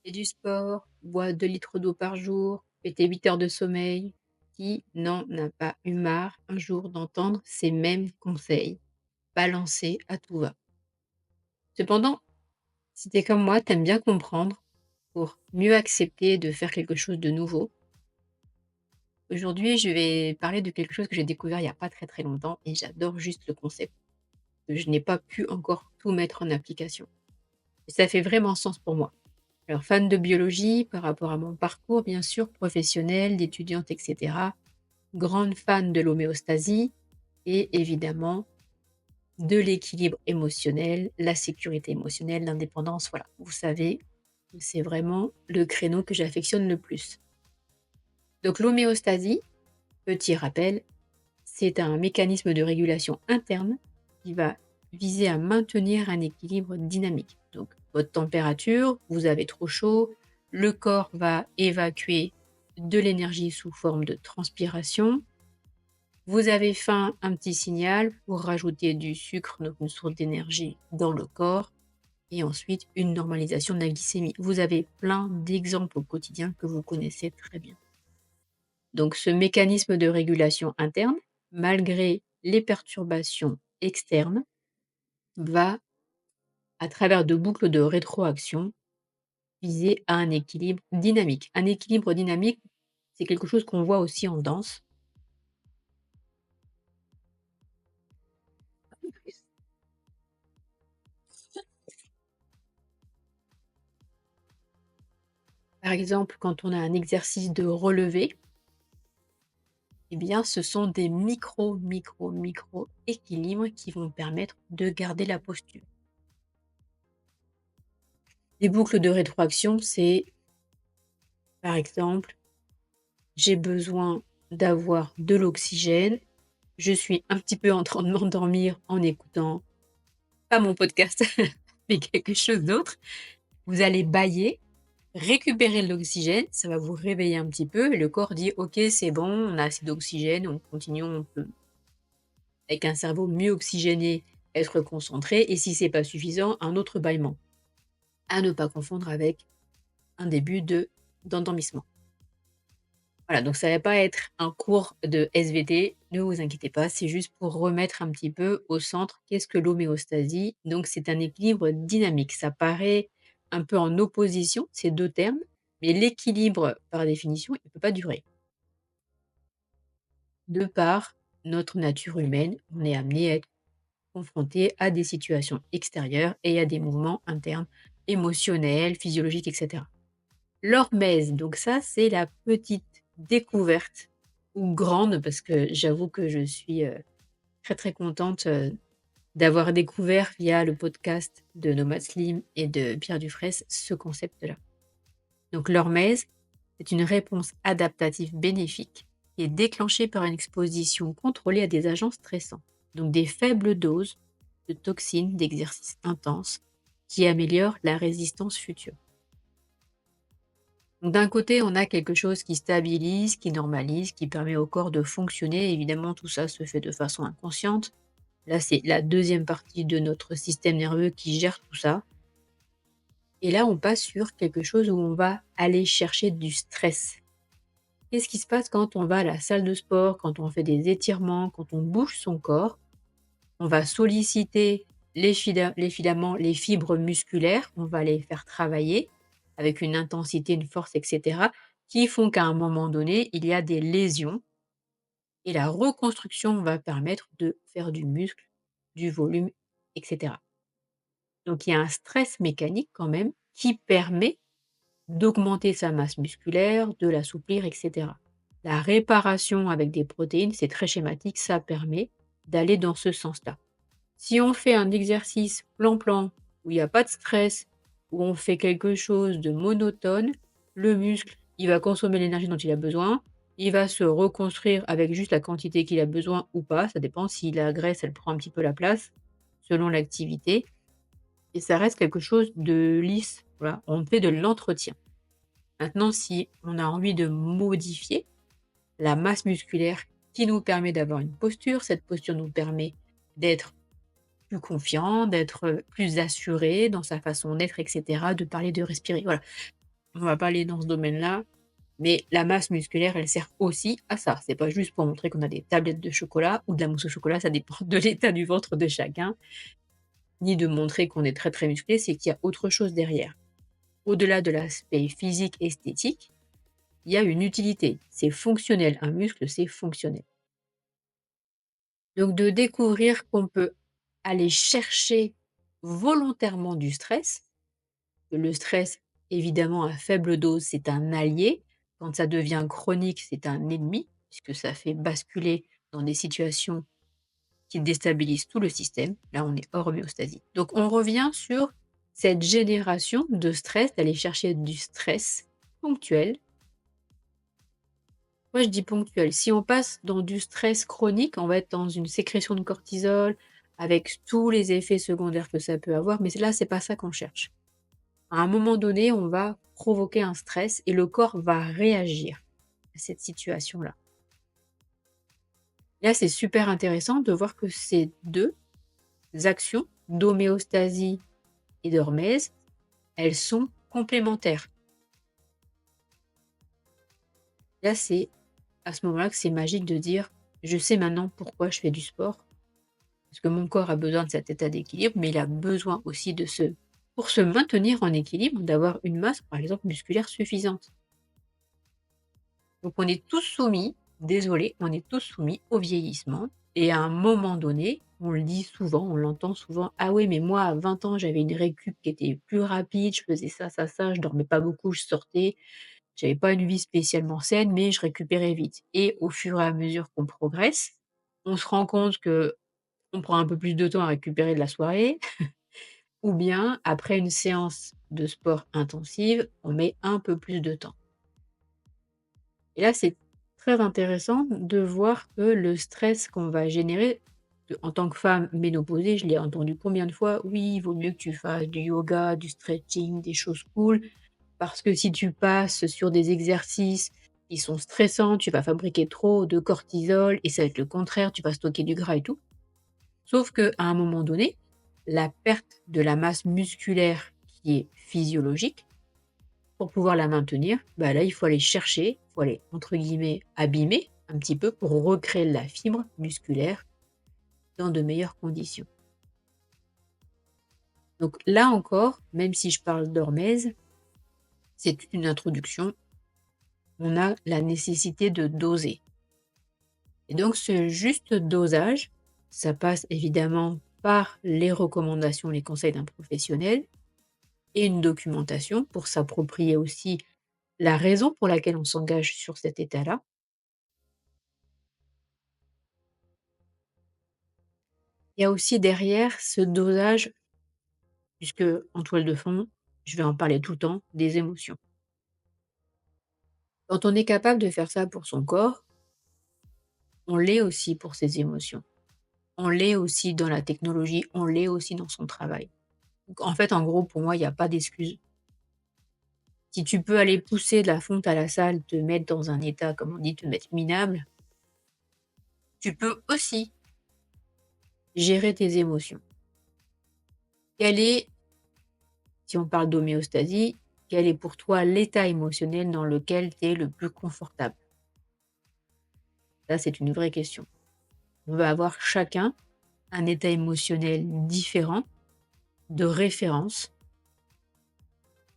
fais du sport, bois 2 litres d'eau par jour, fais tes 8 heures de sommeil. Qui n'en a pas eu marre un jour d'entendre ces mêmes conseils, balancés à tout va? Cependant, si tu comme moi, t'aimes bien comprendre pour mieux accepter de faire quelque chose de nouveau, aujourd'hui, je vais parler de quelque chose que j'ai découvert il y a pas très, très longtemps et j'adore juste le concept. Je n'ai pas pu encore tout mettre en application et ça fait vraiment sens pour moi. Alors fan de biologie par rapport à mon parcours bien sûr, professionnel, d'étudiante et cetera. Grande fan de l'homéostasie et évidemment de l'équilibre émotionnel, la sécurité émotionnelle, l'indépendance, voilà. Vous savez que c'est vraiment le créneau que j'affectionne le plus. Donc l'homéostasie, petit rappel, c'est un mécanisme de régulation interne qui va viser à maintenir un équilibre dynamique. Donc votre température, vous avez trop chaud, le corps va évacuer de l'énergie sous forme de transpiration. Vous avez faim, un petit signal pour rajouter du sucre, donc une source d'énergie dans le corps, et ensuite une normalisation de la glycémie. Vous avez plein d'exemples au quotidien que vous connaissez très bien. Donc ce mécanisme de régulation interne, malgré les perturbations externes, va, à travers de boucles de rétroaction, viser à un équilibre dynamique. Un équilibre dynamique, c'est quelque chose qu'on voit aussi en danse. Par exemple, quand on a un exercice de relevé, eh bien, ce sont des micro équilibres qui vont permettre de garder la posture. Les boucles de rétroaction, c'est, par exemple, j'ai besoin d'avoir de l'oxygène, je suis un petit peu en train de m'endormir en écoutant, pas mon podcast, mais quelque chose d'autre. Vous allez bâiller, récupérer de l'oxygène, ça va vous réveiller un petit peu et le corps dit: «OK, c'est bon, on a assez d'oxygène, on continue, on peut» avec un cerveau mieux oxygéné, être concentré et si c'est pas suffisant, un autre bâillement. À ne pas confondre avec un début d'endormissement. Voilà, donc ça va pas être un cours de SVT, ne vous inquiétez pas, c'est juste pour remettre un petit peu au centre qu'est-ce que l'homéostasie? Donc c'est un équilibre dynamique. Ça paraît un peu en opposition, ces 2 termes, mais l'équilibre, par définition, il ne peut pas durer. De par notre nature humaine, on est amené à être confronté à des situations extérieures et à des mouvements internes, émotionnels, physiologiques, et cetera. L'hormèse, donc ça, c'est la petite découverte ou grande parce que j'avoue que je suis, très, très contente, d'avoir découvert via le podcast de Nomad Slim et de Pierre Dufraisse ce concept-là. Donc l'hormèse, c'est une réponse adaptative bénéfique qui est déclenchée par une exposition contrôlée à des agents stressants, donc des faibles doses de toxines d'exercice intense qui améliorent la résistance future. Donc d'un côté, on a quelque chose qui stabilise, qui normalise, qui permet au corps de fonctionner. Évidemment, tout ça se fait de façon inconsciente. Là, c'est la deuxième partie de notre système nerveux qui gère tout ça. Et là, on passe sur quelque chose où on va aller chercher du stress. Qu'est-ce qui se passe quand on va à la salle de sport, quand on fait des étirements, quand on bouge son corps? On va solliciter les filaments, les fibres musculaires, on va les faire travailler avec une intensité, une force, et cetera, qui font qu'à un moment donné, il y a des lésions et la reconstruction va permettre de faire du muscle, du volume, et cetera. Donc il y a un stress mécanique quand même qui permet d'augmenter sa masse musculaire, de l'assouplir, et cetera. La réparation avec des protéines, c'est très schématique, ça permet d'aller dans ce sens-là. Si on fait un exercice plan-plan, où il y a pas de stress, où on fait quelque chose de monotone, le muscle, il va consommer l'énergie dont il a besoin, il va se reconstruire avec juste la quantité qu'il a besoin ou pas, ça dépend si la graisse, elle prend un petit peu la place, selon l'activité et ça reste quelque chose de lisse, voilà, on fait de l'entretien. Maintenant si on a envie de modifier la masse musculaire qui nous permet d'avoir une posture, cette posture nous permet d'être plus confiant, d'être, plus assuré dans sa façon d'être et cetera, de parler, de respirer, voilà. on va pas aller dans ce domaine-là, mais la masse musculaire, elle sert aussi à ça. C'est pas juste pour montrer qu'on a des tablettes de chocolat ou de la mousse au chocolat, ça dépend de l'état du ventre de chacun, ni de montrer qu'on est très, très musclé, c'est qu'il y a autre chose derrière. Au-delà de l'aspect physique, esthétique, il y a une utilité. C'est fonctionnel. Un muscle, c'est fonctionnel. Donc de découvrir qu'on peut aller chercher volontairement du stress, que le stress, évidemment, à faible dose, c'est un allié. Quand ça devient chronique, c'est un ennemi, puisque ça fait basculer dans des situations qui déstabilisent tout le système. Là, on est hors homéostasie. Donc on revient sur cette génération de stress, d'aller chercher du stress ponctuel. Moi, je dis ponctuel. Si on passe dans du stress chronique, on va être dans une sécrétion de cortisol avec tous les effets secondaires que ça peut avoir, mais là, c'est pas ça qu'on cherche. À un moment donné, on va provoquer un stress et le corps va réagir à cette situation-là. Là, c'est super intéressant de voir que ces 2 actions d'homéostasie et d'hormèse, elles sont complémentaires. Là, c'est à ce moment-là que c'est magique de dire: «Je sais maintenant pourquoi je fais du sport». Parce que mon corps a besoin de cet état d'équilibre, mais il a besoin aussi de pour se maintenir en équilibre, d'avoir une masse, par exemple, musculaire suffisante. Donc on est tous soumis, désolé, on est tous soumis au vieillissement et à un moment donné, on le dit souvent, on l'entend souvent: «Ah oui, mais moi à 20 ans, j'avais une récup qui était plus rapide, je faisais ça, ça, ça, je dormais pas beaucoup, je sortais, j'avais pas une vie spécialement saine, mais je récupérais vite» et au fur et à mesure qu'on progresse, on se rend compte que on prend un peu plus de temps à récupérer de la soirée ou bien après une séance de sport intensive, on met un peu plus de temps. Et là, c'est très intéressant de voir que le stress qu'on va générer, en tant que femme ménopausée, je l'ai entendu combien de fois: «Oui, il vaut mieux que tu fasses du yoga, du stretching, des choses cool, parce que si tu passes sur des exercices qui sont stressants, tu vas fabriquer trop de cortisol et ça va être le contraire, tu vas stocker du gras et tout». Sauf qu'à un moment donné, la perte de la masse musculaire qui est physiologique, pour pouvoir la maintenir, bah, là, il faut aller chercher, il faut aller entre guillemets «abîmer» un petit peu pour recréer la fibre musculaire dans de meilleures conditions. Donc là encore, même si je parle d'hormèse, c'est une introduction, on a la nécessité de doser et donc ce juste dosage, ça passe évidemment par les recommandations, les conseils d'un professionnel et une documentation pour s'approprier aussi la raison pour laquelle on s'engage sur cet état-là. Il y a aussi derrière ce dosage, puisque en toile de fond, je vais en parler tout le temps, des émotions. Quand on est capable de faire ça pour son corps, on l'est aussi pour ses émotions. On l'est aussi dans la technologie, on l'est aussi dans son travail. Donc en fait, en gros, pour moi, il y a pas d'excuse. Si tu peux aller pousser de la fonte à la salle, te mettre dans un état, comme on dit, te mettre minable, tu peux aussi gérer tes émotions. Quel est, si on parle d'homéostasie, quel est pour toi l'état émotionnel dans lequel tu es le plus confortable? Ça, c'est une vraie question. On va avoir chacun un état émotionnel différent, de référence.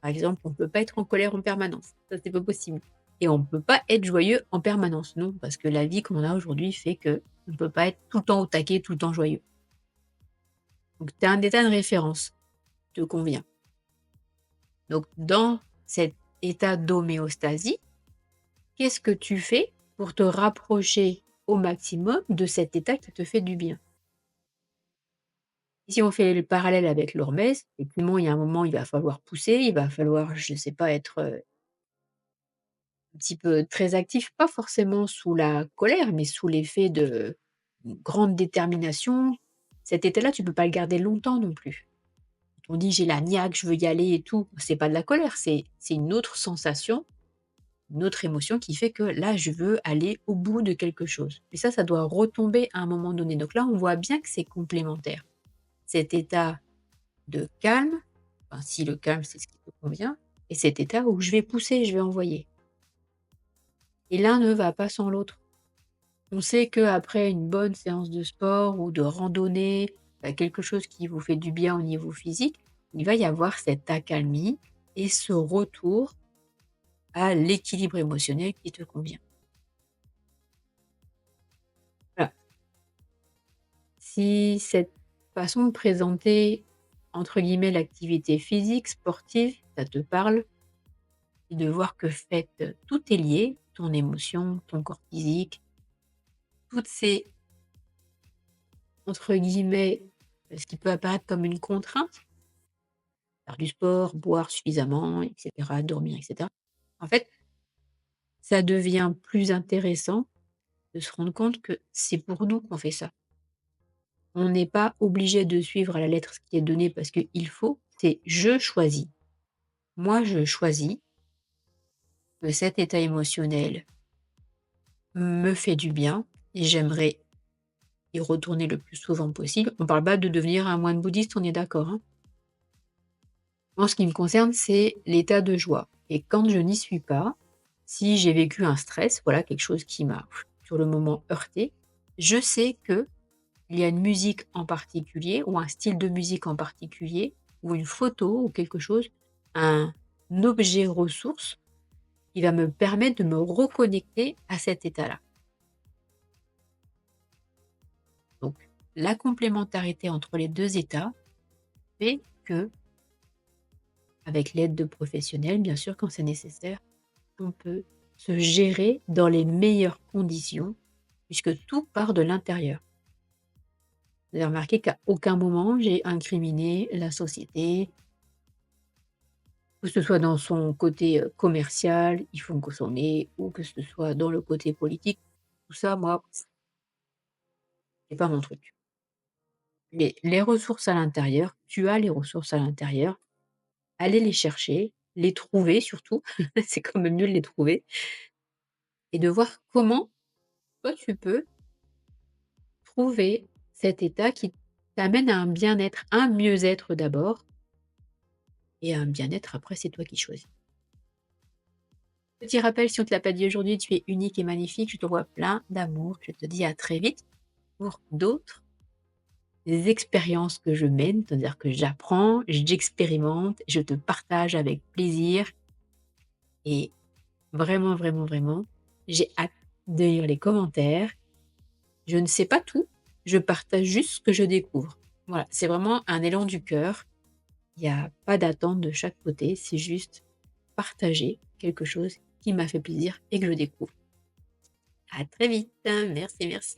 Par exemple, on ne peut pas être en colère en permanence. Ça, c'est pas possible. Et on ne peut pas être joyeux en permanence. Non, parce que la vie qu'on a aujourd'hui fait que on ne peut pas être tout le temps au taquet, tout le temps joyeux. Donc, tu as un état de référence, te convient. Donc, dans cet état d'homéostasie, qu'est-ce que tu fais pour te rapprocher au maximum de cet état qui te fait du bien? Si on fait le parallèle avec l'hormèse, effectivement, il y a un moment, il va falloir pousser, il va falloir, je sais pas, être, un petit peu très actif, pas forcément sous la colère, mais sous l'effet de une grande détermination. Cet état-là, tu peux pas le garder longtemps non plus. Quand on dit: «J'ai la niaque, je veux y aller et tout», c'est pas de la colère, c'est une autre sensation, une autre émotion qui fait que là, je veux aller au bout de quelque chose. Et ça doit retomber à un moment donné. Donc là, on voit bien que c'est complémentaire. Cet état de calme, enfin si le calme, c'est ce qui te convient, et cet état où je vais pousser, je vais envoyer et l'un ne va pas sans l'autre. On sait qu'après une bonne séance de sport ou de randonnée, quelque chose qui vous fait du bien au niveau physique, il va y avoir cette accalmie et ce retour à l'équilibre émotionnel qui te convient. Voilà. Si cette façon de présenter, entre guillemets, «l'activité physique, sportive», ça te parle et de voir que fait, tout est lié, ton émotion, ton corps physique, toutes ces, entre guillemets, ce qui peut apparaître comme une contrainte, faire du sport, boire suffisamment et cetera, dormir et cetera. En fait, ça devient plus intéressant de se rendre compte que c'est pour nous qu'on fait ça. On n'est pas obligé de suivre à la lettre ce qui est donné parce qu'il faut, c'est je choisis. Moi, je choisis que cet état émotionnel me fait du bien et j'aimerais y retourner le plus souvent possible. On parle pas de devenir un moine bouddhiste, on est d'accord, hein? Moi, ce qui me concerne, c'est l'état de joie et quand je n'y suis pas, si j'ai vécu un stress, voilà, quelque chose qui m'a, sur le moment, heurté, je sais qu'il y a une musique en particulier ou un style de musique en particulier ou une photo ou quelque chose, un objet ressource qui va me permettre de me reconnecter à cet état-là. Donc la complémentarité entre les 2 états fait que, avec l'aide de professionnels, bien sûr, quand c'est nécessaire, on peut se gérer dans les meilleures conditions puisque tout part de l'intérieur. Vous avez remarqué qu'à aucun moment j'ai incriminé la société, que ce soit dans son côté, commercial, il faut me consommer ou que ce soit dans le côté politique. Tout ça, moi, c'est pas mon truc. Mais les ressources à l'intérieur, tu as les ressources à l'intérieur, allez les chercher, les trouver surtout, c'est quand même mieux de les trouver et de voir comment toi tu peux trouver cet état qui t'amène à un bien-être, un mieux-être d'abord et à un bien-être après c'est toi qui choisis. Petit rappel, si on ne te l'a pas dit aujourd'hui, tu es unique et magnifique, je te vois plein d'amour, je te dis à très vite pour d'autres expériences que je mène, c'est-à-dire que j'apprends, j'expérimente, je te partage avec plaisir et vraiment, vraiment, vraiment, j'ai hâte de lire les commentaires. Je ne sais pas tout, je partage juste ce que je découvre. Voilà, c'est vraiment un élan du cœur. Il y a pas d'attente de chaque côté, c'est juste partager quelque chose qui m'a fait plaisir et que je découvre. À très vite. Merci, merci.